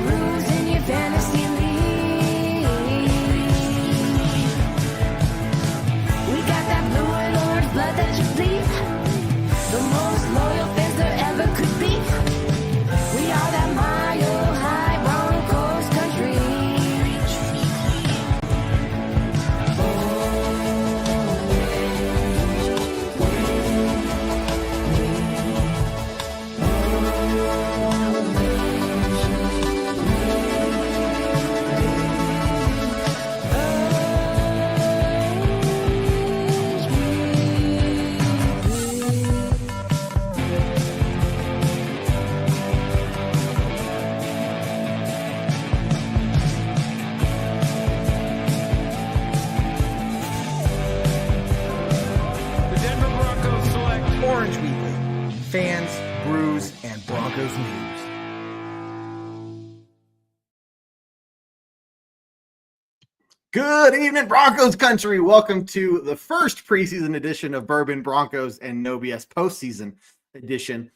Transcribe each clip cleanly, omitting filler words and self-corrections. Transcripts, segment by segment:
bruise in your fantasy league. We got that blue and orange blood that you bleed. The most loyal fans there ever could be. We are that mile high Broncos country. The Denver Broncos select Orange Weekly, Fans, Brews, and Broncos News. Good evening, Broncos country. Welcome to the first preseason edition of Bourbon, Broncos, and No B.S. postseason edition.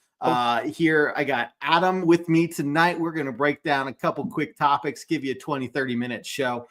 Here, I got Adam with me tonight. We're going to break down a couple quick topics, give you a 20, 30-minute show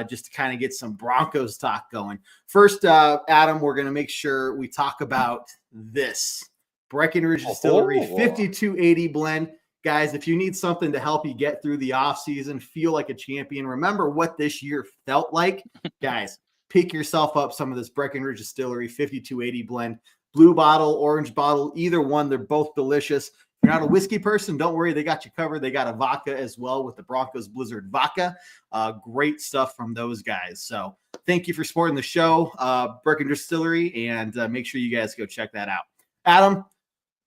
just to kind of get some Broncos talk going. First, Adam, we're going to make sure we talk about this. Breckenridge Distillery 5280 blend. Guys, if you need something to help you get through the offseason, feel like a champion, remember what this year felt like. Guys, pick yourself up some of this Breckenridge Distillery 5280 blend. Blue bottle, orange bottle, either one. They're both delicious. If you're not a whiskey person, don't worry. They got you covered. They got a vodka as well with the Broncos Blizzard vodka. Great stuff from those guys. So thank you for supporting the show, Breckenridge Distillery, and make sure you guys go check that out. Adam,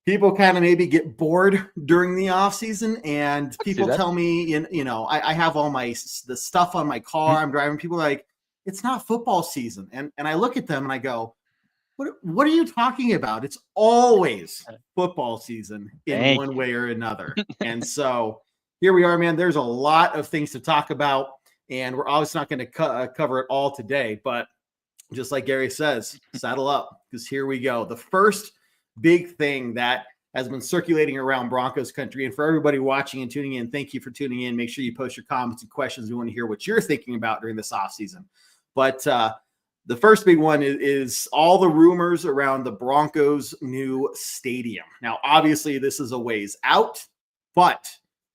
people kind of maybe get bored during the off season, and people tell me, I have all the stuff on my car. I'm driving. People are like, it's not football season, and I look at them and I go, what are you talking about? It's always football season in one way or another. And so here we are, man. There's a lot of things to talk about, and we're obviously not going to cover it all today. But just like Gary says, saddle up, because here we go. The first big thing that has been circulating around Broncos country, and for everybody watching and tuning in, thank you for tuning in. Make sure you post your comments and questions. We want to hear what you're thinking about during this offseason. But the first big one is all the rumors around the Broncos' new stadium. Now, obviously, this is a ways out, but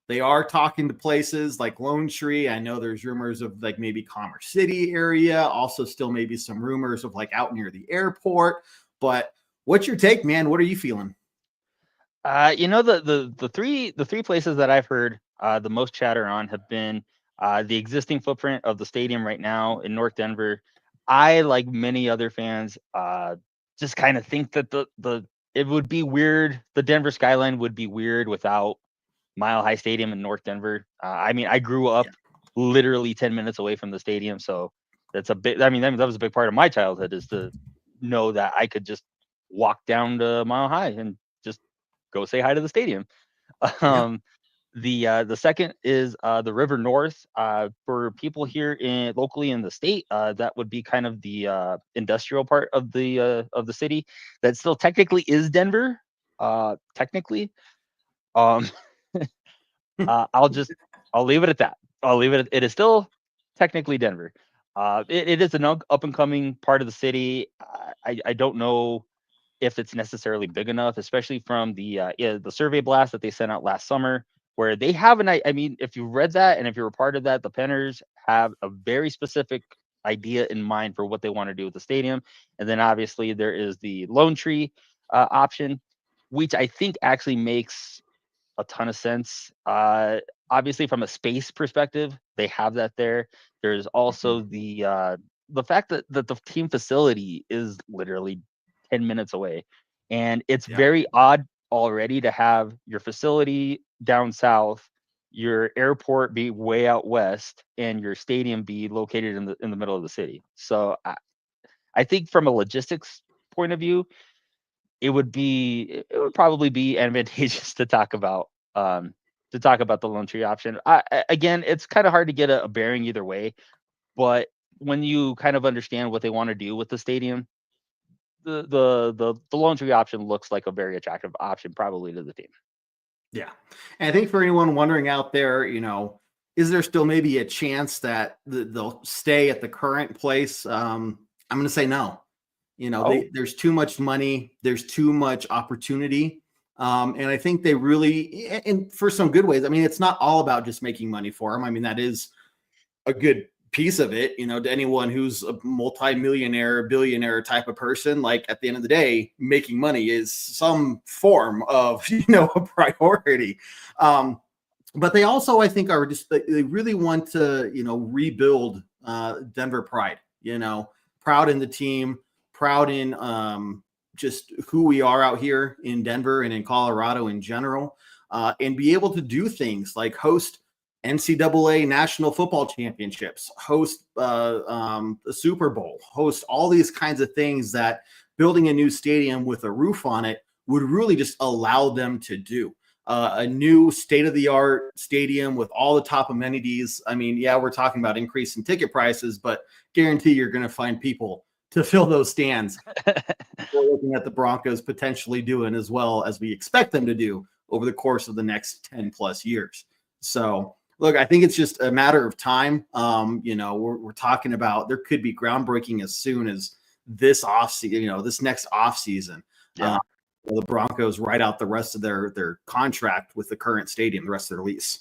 they are talking to places like Lone Tree. I know there's rumors of like maybe Commerce City area. Also, still maybe some rumors of like out near the airport. But what's your take, man? What are you feeling? The three places that I've heard the most chatter on have been the existing footprint of the stadium right now in North Denver. I, like many other fans, just kind of think that it would be weird. The Denver skyline would be weird without Mile High Stadium in North Denver. I grew up literally 10 minutes away from the stadium, so that's a big. I mean, that was a big part of my childhood, is to know that I could just walk down to Mile High and just go say hi to the stadium. The second is the River North. For people here locally in the state, that would be kind of the industrial part of the city that still technically is Denver. Technically, I'll leave it at that. It is still technically Denver. It is an up and coming part of the city. I don't know if it's necessarily big enough, especially from the survey blast that they sent out last summer, where they have if you read that and if you're a part of that, the Penners have a very specific idea in mind for what they want to do with the stadium. And then obviously there is the Lone Tree option, which I think actually makes a ton of sense. Obviously from a space perspective, they have that there. There's also the fact that the team facility is literally 10 minutes away. And it's very odd already to have your facility down south, your airport be way out west, and your stadium be located in the middle of the city. So I think from a logistics point of view, it would probably be advantageous to talk about the Lone Tree option. Again, it's kind of hard to get a bearing either way, but when you kind of understand what they want to do with the stadium, the Lone Tree option looks like a very attractive option probably to the team. Yeah. And I think for anyone wondering out there, is there still maybe a chance that they'll stay at the current place? I'm going to say no. There's too much money. There's too much opportunity. And I think they really, and for some good ways, I mean, it's not all about just making money for them. I mean, that is a good piece of it, to anyone who's a multi-millionaire, billionaire type of person. Like at the end of the day, making money is some form of, a priority. But they also, I think, are just, they really want to, rebuild Denver pride, proud in the team, proud in just who we are out here in Denver and in Colorado in general, and be able to do things like host NCAA national football championships, host the Super Bowl, host all these kinds of things that building a new stadium with a roof on it would really just allow them to do. A new state-of-the-art stadium with all the top amenities. I mean, yeah, we're talking about increasing ticket prices, but guarantee you're going to find people to fill those stands. We're looking at the Broncos potentially doing as well as we expect them to do over the course of the next 10 plus years. So look, I think it's just a matter of time. We're talking about, there could be groundbreaking as soon as this offseason, this next offseason. Yeah. The Broncos write out the rest of their contract with the current stadium, the rest of their lease.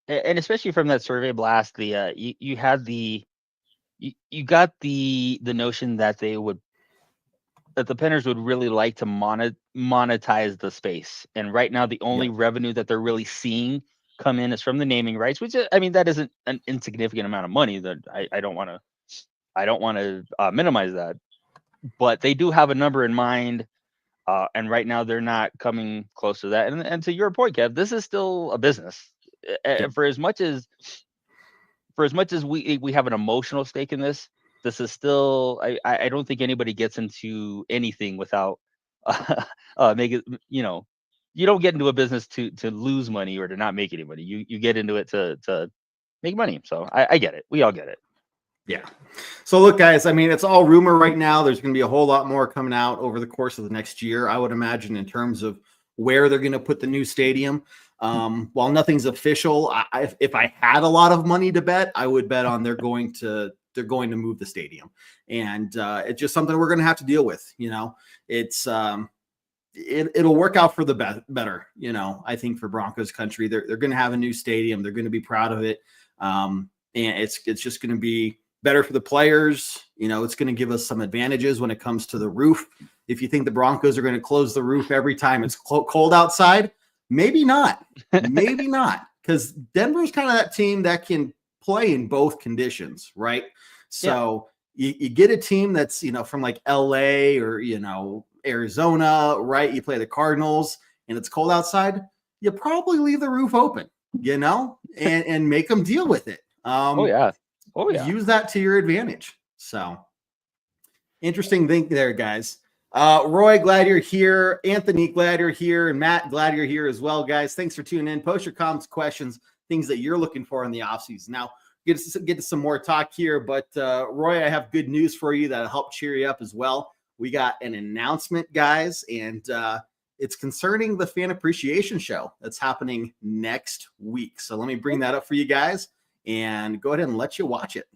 And especially from that survey blast, you had you got the notion that the Penners would really like to monetize the space. And right now, the only revenue that they're really seeing come in is from the naming rights, which, I mean, that isn't an insignificant amount of money. That I don't want to minimize that, but they do have a number in mind. And right now they're not coming close to that. And to your point, Kev, this is still a business. For as much as we have an emotional stake in this is still, I don't think anybody gets into anything without make it, you don't get into a business to lose money or to not make any money. You get into it to make money. So I get it. We all get it. Yeah. So look, guys, I mean, it's all rumor right now. There's going to be a whole lot more coming out over the course of the next year, I would imagine, in terms of where they're going to put the new stadium. While nothing's official, if I had a lot of money to bet, I would bet on they're going to move the stadium. And it's just something we're going to have to deal with. It's it'll work out for the better. I think for Broncos country, they're going to have a new stadium. They're going to be proud of it. And it's just going to be better for the players. It's going to give us some advantages when it comes to the roof. If you think the Broncos are going to close the roof every time it's cold outside, maybe not. Maybe not. Because Denver's kind of that team that can play in both conditions, right? So you get a team that's, from like LA or, Arizona, right? You play the Cardinals and it's cold outside. You probably leave the roof open, and make them deal with it. Use that to your advantage. So interesting thing there, guys. Roy, glad you're here. Anthony, glad you're here. And Matt, glad you're here as well, guys. Thanks for tuning in. Post your comments, questions, things that you're looking for in the offseason. Now, get to some more talk here, but Roy, I have good news for you that'll help cheer you up as well. We got an announcement, guys, and it's concerning the fan appreciation show that's happening next week. So let me bring that up for you guys and go ahead and let you watch it.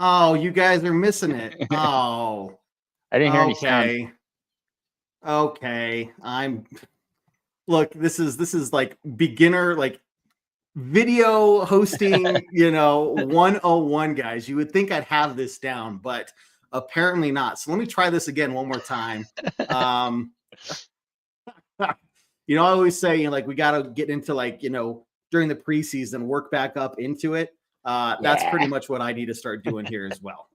Oh, you guys are missing it. Oh, I didn't hear any sound. Okay. Look, this is like beginner, like video hosting, 101, guys. You would think I'd have this down, but apparently not. So let me try this again one more time. I always say, we got to get into during the preseason, work back up into it. That's pretty much what I need to start doing here as well.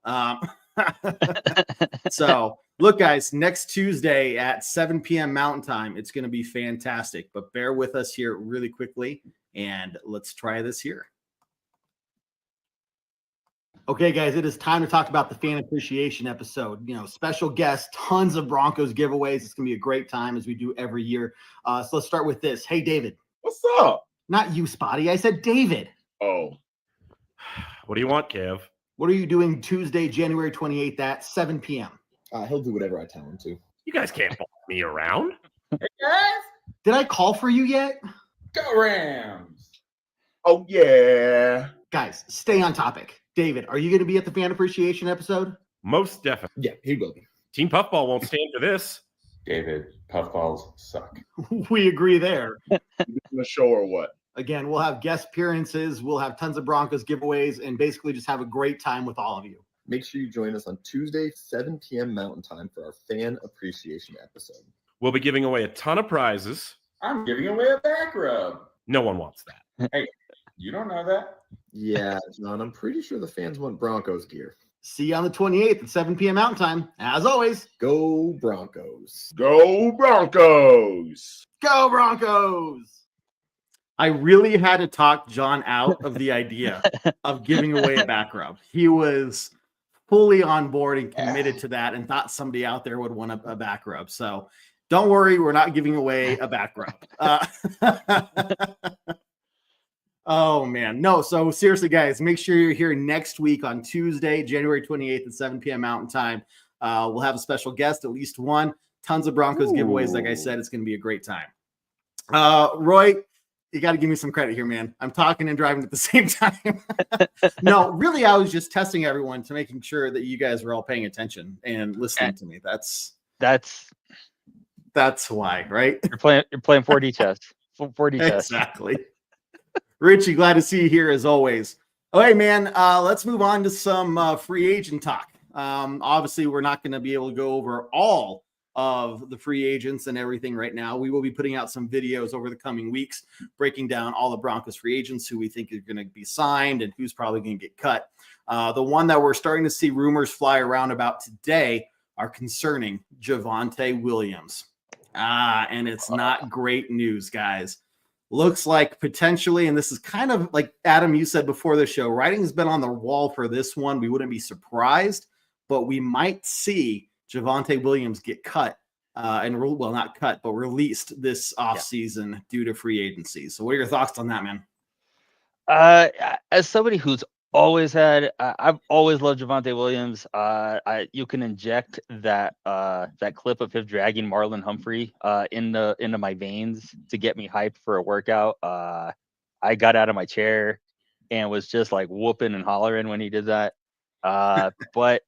So Look, guys, next Tuesday at 7 p.m. Mountain Time, it's going to be fantastic. But bear with us here really quickly, and let's try this here. Okay, guys, it is time to talk about the fan appreciation episode. You know, special guests, tons of Broncos giveaways. It's going to be a great time as we do every year. So let's start with this. Hey, David. What's up? Not you, Spotty. I said David. Oh. What do you want, Kev? What are you doing Tuesday, January 28th at 7 p.m.? He'll do whatever I tell him to. You guys can't boss me around. Hey guys, Did I call for you yet? go Rams! Oh, yeah. Guys, stay on topic. David, are you going to be at the fan appreciation episode? Most definitely. Yeah, he will be. Team Puffball won't stand for this. David, puffballs suck. We agree there. The show or what? Again, we'll have guest appearances. We'll have tons of Broncos giveaways and basically just have a great time with all of you. Make sure you join us on Tuesday, 7 p.m. Mountain Time for our fan appreciation episode. We'll be giving away a ton of prizes. I'm giving away a back rub. No one wants that. You don't know that? Yeah, John, I'm pretty sure the fans want Broncos gear. See you on the 28th at 7 p.m. Mountain Time. As always, Go Broncos. Go Broncos! go Broncos! I really had to talk John out of the idea of giving away a back rub. He was fully on board and committed to that and thought somebody out there would want a back rub. So don't worry, we're not giving away a back rub. Oh, man. No, so seriously, guys, make sure you're here next week on Tuesday, January 28th at 7 p.m. Mountain Time. We'll have a special guest, at least one. Tons of Broncos giveaways. Like I said, it's going to be a great time. Roy, you got to give me some credit here, man. I'm talking and driving at the same time. No, really, I was just testing everyone to making sure that you guys were all paying attention and listening to me. That's why, right? You're playing 4D chess. 4D chess. Exactly. Richie, glad to see you here as always. Oh, hey, man, let's move on to some free agent talk. Obviously, we're not going to be able to go over all of the free agents and everything right now. We will be putting out some videos over the coming weeks, breaking down all the Broncos free agents, who we think are going to be signed and who's probably going to get cut. The one that we're starting to see rumors fly around about today are concerning Javonte Williams. And it's not great news, guys. Looks like potentially, and this is kind of like Adam, you said before the show, writing's been on the wall for this one. We wouldn't be surprised, but we might see Javonte Williams get cut not cut, but released this offseason due to free agency. So what are your thoughts on that, man? As somebody who's always had, I've always loved Javonte Williams. You can inject that clip of him dragging Marlon Humphrey into my veins to get me hyped for a workout. I got out of my chair and was just like whooping and hollering when he did that. But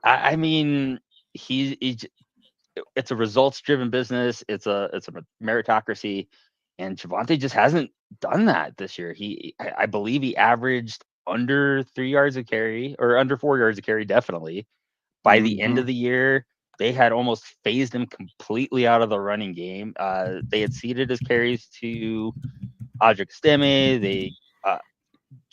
I mean, it's a results-driven business. It's a meritocracy, and Javonte just hasn't done that this year. I believe he averaged under 3 yards a carry, or under 4 yards a carry, definitely. By the end of the year, they had almost phased him completely out of the running game. They had ceded his carries to 𝗳𝗵𝗄𝗵𝗁.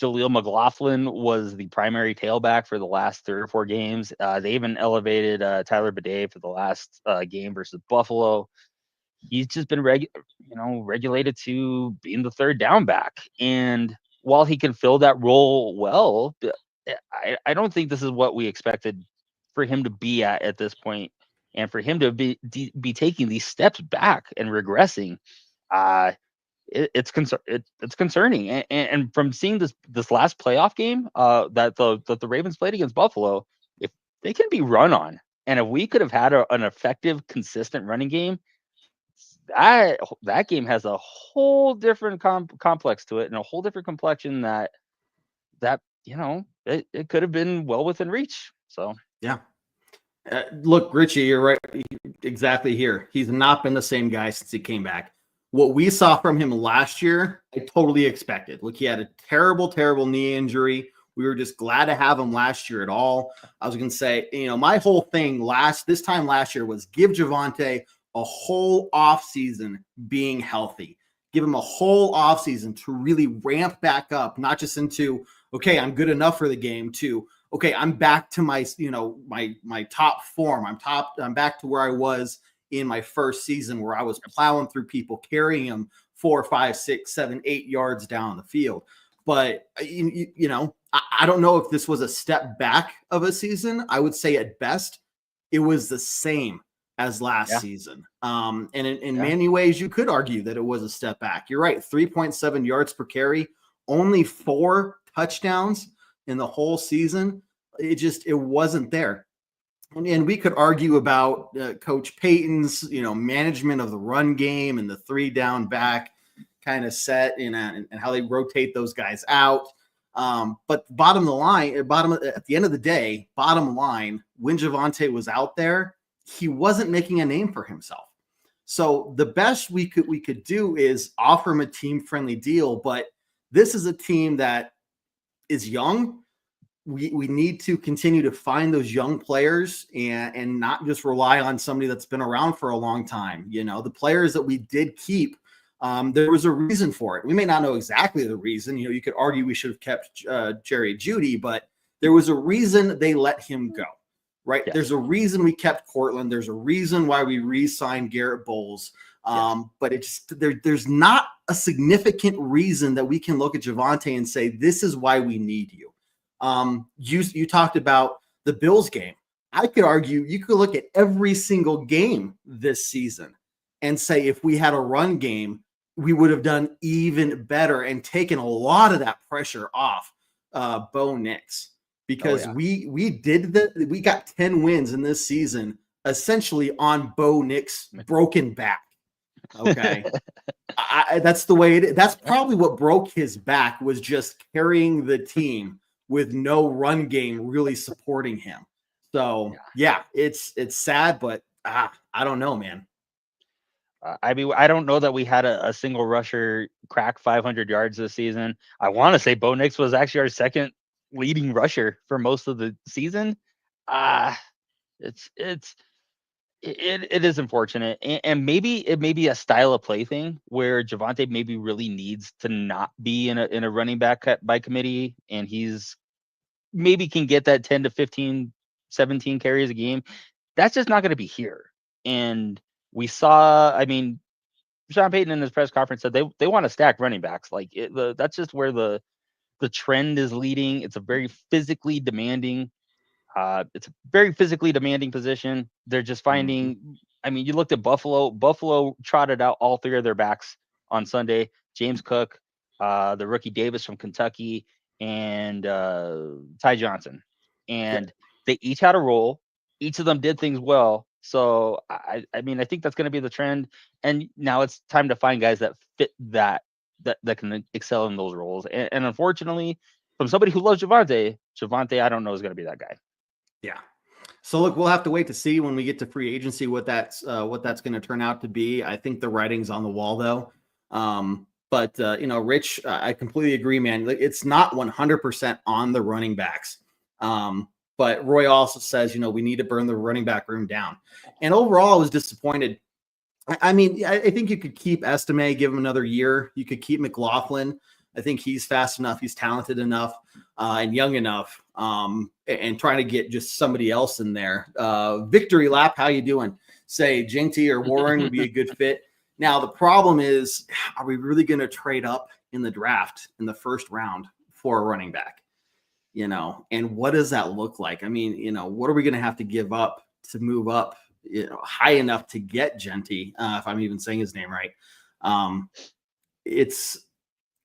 Jaleel McLaughlin was the primary tailback for the last 3 or 4 games. They even elevated 𝗕𝗿𝗵𝗄𝗵𝗁 for the last game versus Buffalo. He's just been regulated to being the third down back. And while he can fill that role well, I don't think this is what we expected for him to be at this point, and for him to be taking these steps back and regressing. It's concerning. And from seeing this last playoff game that the Ravens played against Buffalo, if they can be run on, and if we could have had an effective, consistent running game, that game has a whole different complex to it, and a whole different complexion that it could have been well within reach. So yeah. Look, Richie, you're right. Exactly here. He's not been the same guy since he came back. What we saw from him last year, I totally expected. Look, he had a terrible, terrible knee injury. We were just glad to have him last year at all. I was going to say, my whole thing this time last year was give Javonte a whole offseason being healthy. Give him a whole offseason to really ramp back up, not just into, okay, I'm good enough for the game, to okay, I'm back to my, my top form. I'm back to where I was in my first season, where I was plowing through people, carrying them 4, 5, 6, 7, 8 yards down the field. But I don't know if this was a step back of a season. I would say at best it was the same as last season. And in many ways, you could argue that it was a step back. You're right. 3.7 yards per carry, only 4 touchdowns in the whole season. It wasn't there. And we could argue about Coach Payton's, management of the run game and the 3 down back kind of set and how they rotate those guys out. But at the end of the day, bottom line, when Javonte was out there, he wasn't making a name for himself. So the best we could do is offer him a team-friendly deal. But this is a team that is young. We need to continue to find those young players and not just rely on somebody that's been around for a long time. The players that we did keep, there was a reason for it. We may not know exactly the reason. You could argue we should have kept Jerry Jeudy, but there was a reason they let him go, right? Yes. There's a reason we kept Cortland. There's a reason why we re-signed @𝗿𝗏𝗄𝗎. But there's not a significant reason that we can look at Javonte and say, this is why we need you. You talked about the Bills game. I could argue you could look at every single game this season and say, if we had a run game, we would have done even better and taken a lot of that pressure off Bo Nix, because we got 10 wins in this season essentially on Bo Nix' broken back. Okay. That's the way it is. That's probably what broke his back, was just carrying the team with no run game really supporting him. So it's sad, but I don't know, man. I don't know that we had a single rusher crack 500 yards this season. I want to say Bo Nix was actually our second leading rusher for most of the season. It is unfortunate, and maybe it may be a style of play thing where Javonte maybe really needs to not be in a running back by committee, and he's maybe can get that 10 to 15, 17 carries a game. That's just not going to be here. And we saw, Sean Payton in his press conference said they want to stack running backs. That's just where the trend is leading. It's a very physically demanding position. They're just finding, you looked at Buffalo trotted out all 3 of their backs on Sunday, James Cook, the rookie Davis from Kentucky, and Ty Johnson. And they each had a role. Each of them did things well. So I think that's going to be the trend. And now it's time to find guys that fit that can excel in those roles. And unfortunately, from somebody who loves Javonte, I don't know is going to be that guy. Yeah. So look, we'll have to wait to see when we get to free agency what that's going to turn out to be. I think the writing's on the wall, though. But Rich, I completely agree, man. It's not 100% on the running backs. But Roy also says, we need to burn the running back room down. And overall, I was disappointed. I think you could keep 𝗵𝗵𝗍, give him another year. You could keep McLaughlin. I think he's fast enough. He's talented enough and young enough. And trying to get just somebody else in there. Victory Lap, how you doing? Say Jinty or Warren would be a good fit. Now, the problem is, are we really going to trade up in the draft in the first round for a running back? And what does that look like? What are we going to have to give up to move up, high enough to get Jinty, if I'm even saying his name right?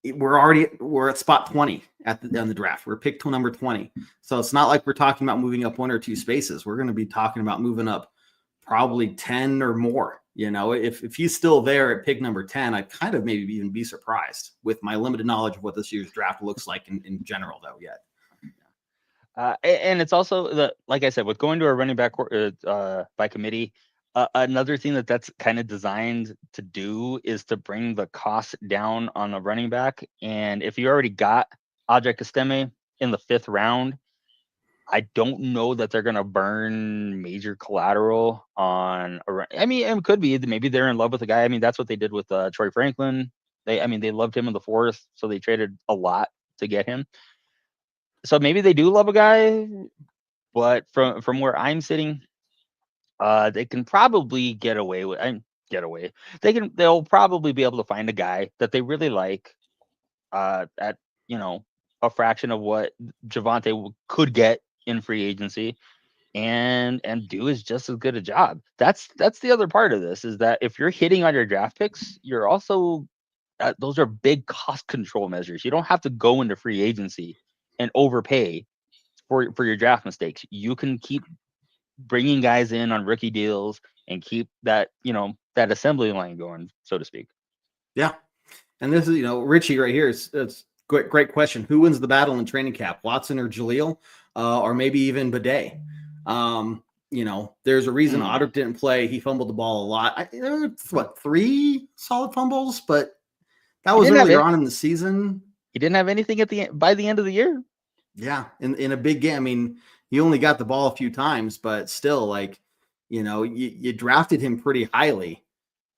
We're at spot 20 on the draft. We're picked to number 20. So it's not like we're talking about moving up 1 or 2 spaces. We're going to be talking about moving up probably 10 or more. If he's still there at pick number 10, I'd kind of maybe even be surprised with my limited knowledge of what this year's draft looks like in general, though, yet. And it's also like I said, with going to a running back by committee, another thing that's kind of designed to do is to bring the cost down on a running back. And if you already got 𝗳𝗍𝗄𝗏 in the 5th round, I don't know that they're going to burn major collateral on it could be maybe they're in love with the guy. That's what they did with Troy Franklin. They loved him in the 4th, so they traded a lot to get him. so maybe they do love a guy, but from where I'm sitting, they can probably get away with they'll probably be able to find a guy that they really like at a fraction of what Javonte could get in free agency, and do is just as good a job. That's the other part of this, is that if you're hitting on your draft picks, you're also those are big cost control measures. You don't have to go into free agency and overpay for your draft mistakes. You can keep bringing guys in on rookie deals and keep that that assembly line going, so to speak. Yeah. And this is, Richie right here. It's great question. Who wins the battle in training camp, Watson or Jaleel, or maybe even Bidet? There's a reason Otter didn't play. He fumbled the ball a lot. Three solid fumbles, but that was earlier on in the season. He didn't have anything by the end of the year. Yeah, in a big game. I mean, he only got the ball a few times, but still, you drafted him pretty highly.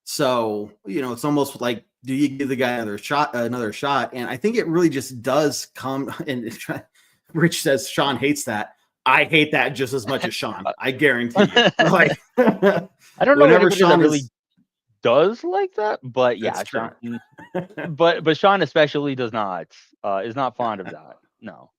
So, it's almost like, do you give the guy another shot? And I think it really just does come. And Rich says Sean hates that. I hate that just as much as Sean. I guarantee you. I don't know if anybody that really does like that, but yeah, Sean. but Sean especially is not fond of that. No.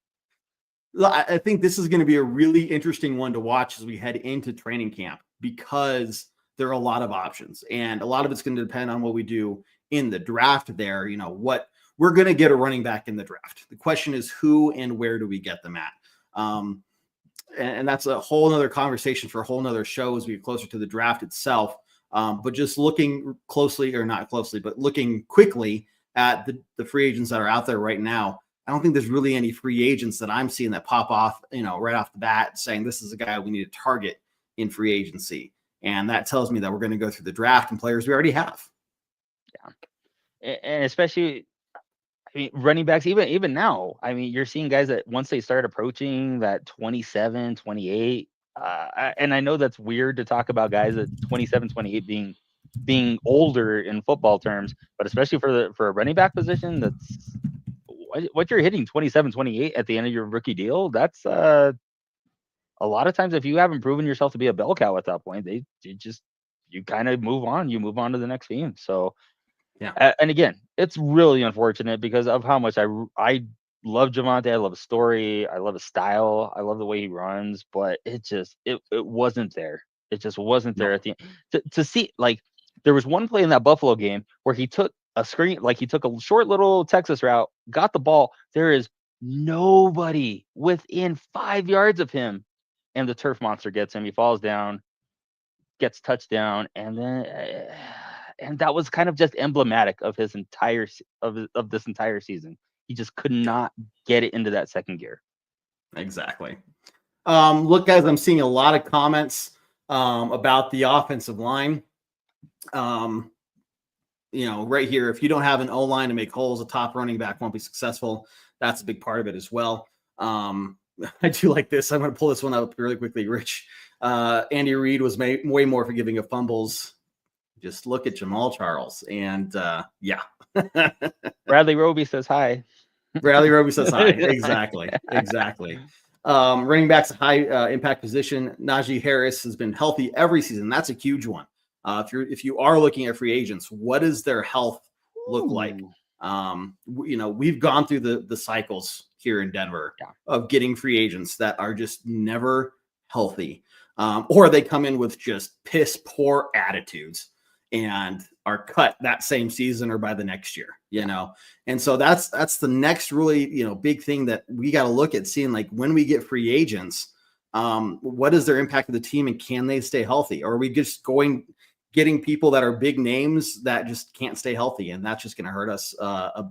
I think this is going to be a really interesting one to watch as we head into training camp, because there are a lot of options, and a lot of it's going to depend on what we do in the draft there. What we're going to get a running back in the draft. The question is who and where do we get them at? And that's a whole nother conversation for a whole nother show as we get closer to the draft itself. But just looking closely, or not closely, but looking quickly at the free agents that are out there right now, I don't think there's really any free agents that I'm seeing that pop off, right off the bat saying this is a guy we need to target in free agency. And that tells me that we're going to go through the draft and players we already have. Yeah. And especially, running backs, even now, you're seeing guys that once they start approaching that 27, 28, and I know that's weird to talk about guys at 27, 28 being older in football terms, but especially for a running back position, that's what you're hitting 27, 28 at the end of your rookie deal. That's a lot of times, if you haven't proven yourself to be a bell cow at that point, you kind of move on. You move on to the next team. So, yeah. And again, it's really unfortunate because of how much I love Javonte. I love his story. I love his style. I love the way he runs. But it wasn't there. It just wasn't there at the end. To see, there was one play in that Buffalo game where he took a screen, he took a short little Texas route, got the ball. There is nobody within 5 yards of him, and the turf monster gets him. He falls down, gets touchdown, and then and that was kind of just emblematic of his entire of this entire season. He just could not get it into that second gear. Exactly. Look, guys, I'm seeing a lot of comments about the offensive line. Right here, if you don't have an O-line to make holes, a top running back won't be successful. That's a big part of it as well. I do like this. I'm going to pull this one up really quickly, Rich. Andy Reid was way more forgiving of fumbles. Just look at Jamal Charles. And yeah. Bradley Roby says hi. Bradley Roby says hi. Exactly. Running back's a high impact position. Najee Harris has been healthy every season. That's a huge one. If you are looking at free agents, what does their health look like? We've gone through the cycles here in Denver of getting free agents that are just never healthy, or they come in with just piss poor attitudes and are cut that same season or by the next year, And so that's the next really, big thing that we got to look at, seeing when we get free agents, what is their impact of the team and can they stay healthy? Or are we just getting people that are big names that just can't stay healthy? And that's just going to hurt us a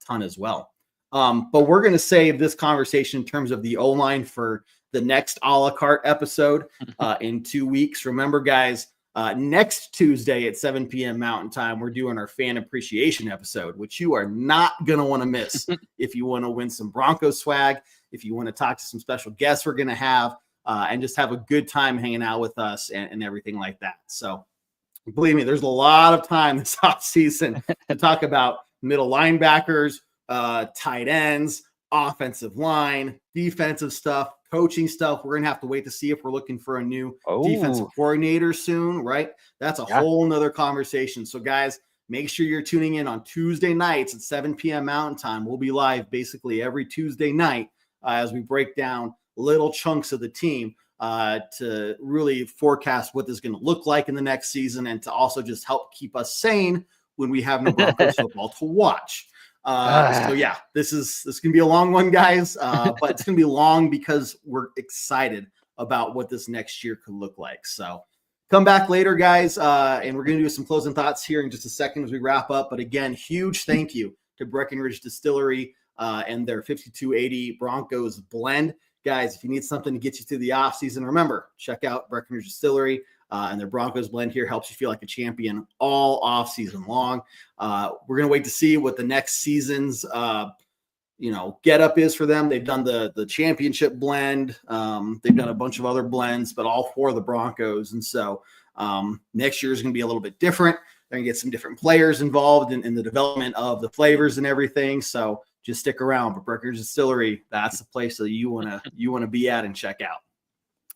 ton as well. But we're going to save this conversation in terms of the O-line for the next a la carte episode in 2 weeks. Remember, guys, next Tuesday at 7 p.m. Mountain Time, we're doing our fan appreciation episode, which you are not going to want to miss if you want to win some Broncos swag, if you want to talk to some special guests we're going to have, and just have a good time hanging out with us and everything like that. So believe me, there's a lot of time this offseason to talk about middle linebackers, tight ends, offensive line, defensive stuff, coaching stuff. We're going to have to wait to see if we're looking for a new defensive coordinator soon, right? That's a whole nother conversation. So guys, make sure you're tuning in on Tuesday nights at 7 p.m. Mountain Time. We'll be live basically every Tuesday night as we break down little chunks of the team to really forecast what this is going to look like in the next season, and to also just help keep us sane when we have no Broncos football to watch. So yeah, this can be a long one, guys, but it's going to be long because we're excited about what this next year could look like. So come back later, guys, and we're going to do some closing thoughts here in just a second as we wrap up. But again, huge thank you to Breckenridge Distillery and their 5280 Broncos blend. Guys, if you need something to get you through the off season, remember, check out Breckenridge Distillery. And their Broncos blend here helps you feel like a champion all off season long. We're going to wait to see what the next season's, get up is for them. They've done the championship blend. They've done a bunch of other blends, but all for the Broncos. And so next year is going to be a little bit different. They're going to get some different players involved in the development of the flavors and everything. So just stick around. But Breckenridge Distillery, that's the place that you want to be at and check out.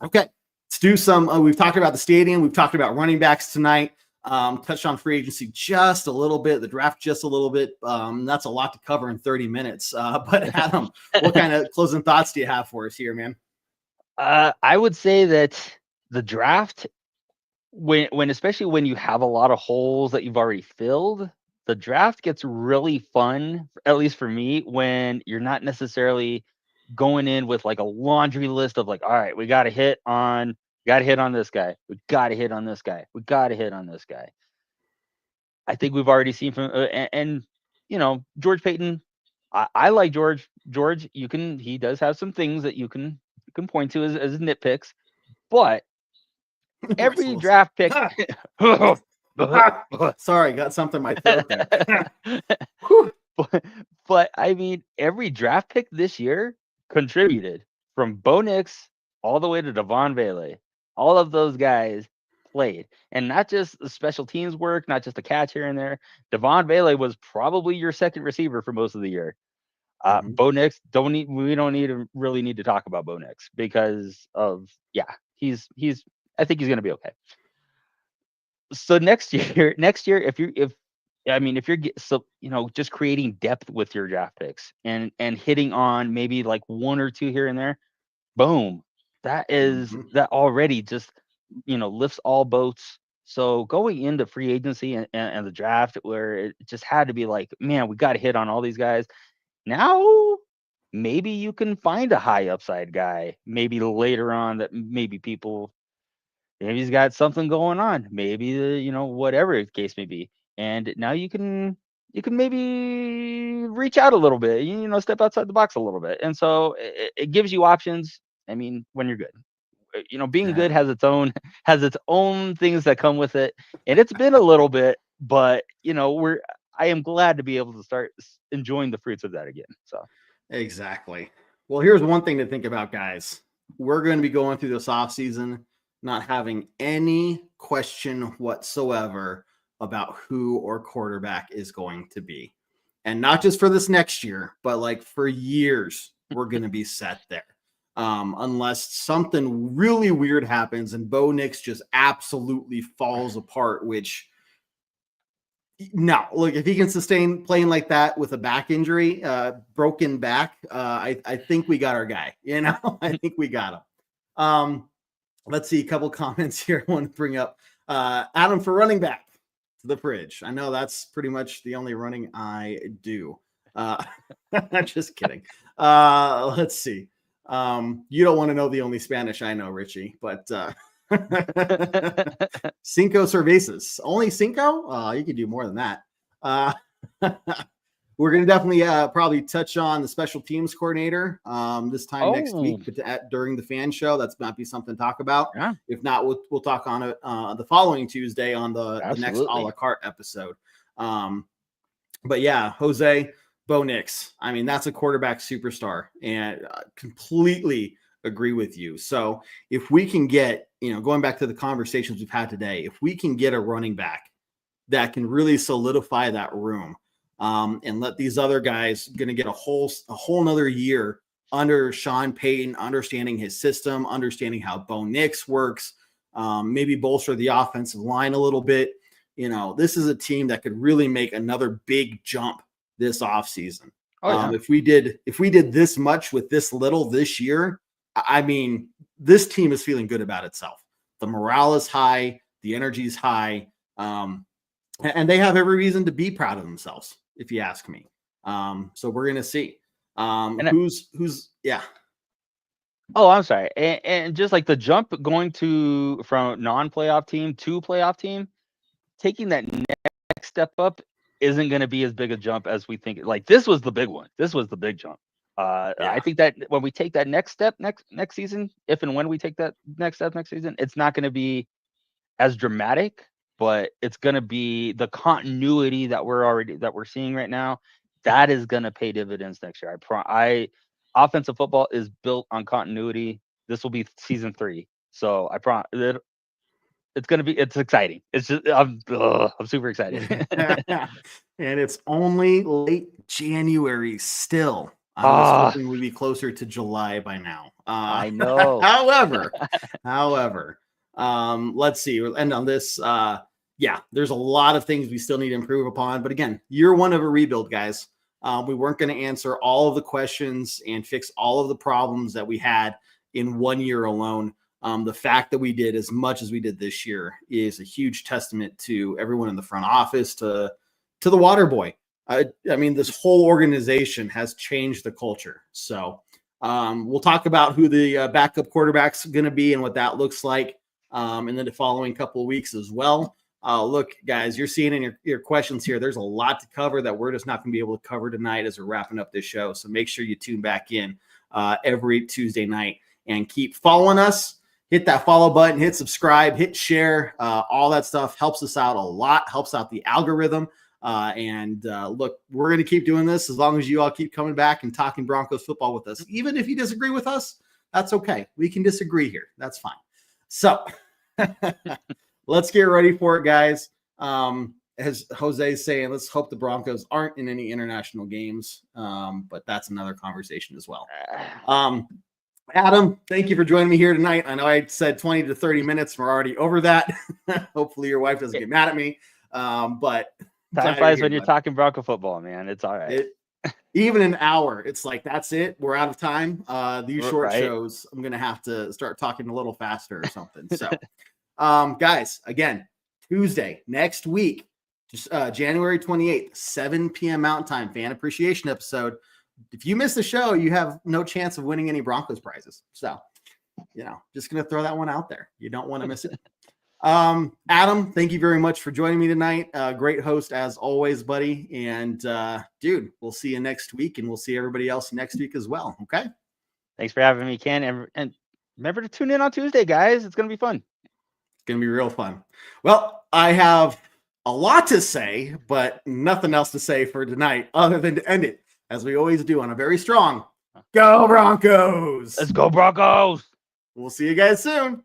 Okay. Let's do some. We've talked about the stadium. We've talked about running backs tonight. Touched on free agency just a little bit, the draft just a little bit. That's a lot to cover in 30 minutes. But Adam, what kind of closing thoughts do you have for us here, man? I would say that the draft, especially when you have a lot of holes that you've already filled, the draft gets really fun, at least for me, when you're not necessarily going in with like a laundry list of like, all right, we got to hit on this guy. We got to hit on this guy. We got to hit on this guy. I think we've already seen from, George Paton. I like George. George, he does have some things that you can point to as nitpicks, but every draft pick. Sorry, got something in my throat there. but I mean, every draft pick this year contributed, from Bo Nix all the way to 𝗕𝗿𝗵𝗲𝗍. All of those guys played, and not just the special teams work, not just a catch here and there. 𝗕𝗿𝗵𝗍 was probably your second receiver for most of the year. Bo Nix, we don't really need to talk about Bo Nix because of he's I think he's gonna be okay. So next year, if you're just creating depth with your draft picks and hitting on maybe like one or two here and there, boom, that already just lifts all boats. So going into free agency and the draft, where it just had to be like, man, we got to hit on all these guys. Now maybe you can find a high upside guy maybe later on that maybe he's got something going on, maybe whatever the case may be, and now you can maybe reach out a little bit, step outside the box a little bit, and so it gives you options. I mean, when you're good, being good has its own things that come with it, and it's been a little bit, but I am glad to be able to start enjoying the fruits of that again. So exactly. Well, here's one thing to think about, guys. We're going to be going through this off season not having any question whatsoever about who our quarterback is going to be. And not just for this next year, but like for years, we're going to be set there. Unless something really weird happens and Bo Nix just absolutely falls apart, which no, look, if he can sustain playing like that with a back injury, broken back, I think we got our guy, I think we got him. Let's see a couple comments here. I want to bring up Adam for running back to the fridge. I know that's pretty much the only running I do. Just kidding. Let's see. You don't want to know the only Spanish I know, Richie, but cinco cervezas. Only cinco? You could do more than that. We're going to definitely probably touch on the special teams coordinator this time next week, but during the fan show. That's might be something to talk about. Yeah. If not, we'll talk on it the following Tuesday on the next a la carte episode. But yeah, Jose Bo Nix. I mean, that's a quarterback superstar, and completely agree with you. So if we can get, going back to the conversations we've had today, if we can get a running back that can really solidify that room, and let these other guys going to get a whole nother year under Sean Payton, understanding his system, understanding how Bo Nix works, maybe bolster the offensive line a little bit. This is a team that could really make another big jump this offseason. If we did this much with this little this year, I mean, this team is feeling good about itself. The morale is high, the energy is high, and they have every reason to be proud of themselves, if you ask me. So we're gonna see. Who's yeah. Oh, I'm sorry. And just like the jump going from non-playoff team to playoff team, taking that next step up isn't going to be as big a jump as we think. Like, this was the big one. This was the big jump. I think that when we take that next step next season, if and when we take that next step next season, it's not going to be as dramatic, but it's going to be the continuity that we're seeing right now. That is going to pay dividends next year. Offensive football is built on continuity. This will be season 3. So I promise it's exciting. It's just, I'm super excited. And it's only late January still. I was hoping we'd be closer to July by now. I know. However, let's see. We'll end on this. There's a lot of things we still need to improve upon. But again, year 1 of a rebuild, guys. We weren't going to answer all of the questions and fix all of the problems that we had in 1 year alone. The fact that we did as much as we did this year is a huge testament to everyone in the front office, to the water boy. I mean, this whole organization has changed the culture. So we'll talk about who the backup quarterback's going to be and what that looks like in the following couple of weeks as well. Look, guys, you're seeing in your questions here, there's a lot to cover that we're just not going to be able to cover tonight as we're wrapping up this show. So make sure you tune back in every Tuesday night and keep following us. Hit that follow button, hit subscribe, hit share. All that stuff helps us out a lot, helps out the algorithm. Look, we're going to keep doing this as long as you all keep coming back and talking Broncos football with us. Even if you disagree with us, that's okay. We can disagree here. That's fine. So let's get ready for it, guys. As Jose is saying, let's hope the Broncos aren't in any international games. But that's another conversation as well. Adam, thank you for joining me here tonight. I know I said 20 to 30 minutes. We're already over that. Hopefully your wife doesn't get mad at me. But time flies when you're talking Bronco football, man. It's all right. Even an hour, it's like, that's it. We're out of time. These short shows, I'm going to have to start talking a little faster or something. So, guys, again, Tuesday, next week, just January 28th, 7 p.m. Mountain Time, fan appreciation episode. If you miss the show, you have no chance of winning any Broncos prizes. So, just going to throw that one out there. You don't want to miss it. Adam, thank you very much for joining me tonight. Great host as always, buddy. And dude, we'll see you next week, and we'll see everybody else next week as well. Okay. Thanks for having me, Ken. And remember to tune in on Tuesday, guys. It's going to be fun. It's going to be real fun. Well, I have a lot to say, but nothing else to say for tonight other than to end it, as we always do, on a very strong Go Broncos. Let's go Broncos. We'll see you guys soon.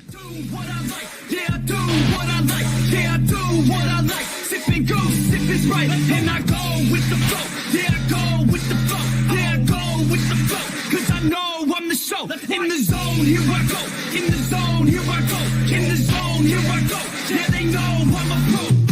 Do what I like, yeah, I do what I like, yeah, I do what I like. Sip and go, sip is right, and I go with the flow, yeah, I go with the flow, yeah, I go with the flow, cause I know I'm the show. In the zone, here I go, in the zone, here I go, in the zone, here I go, yeah, they know I'm a pro.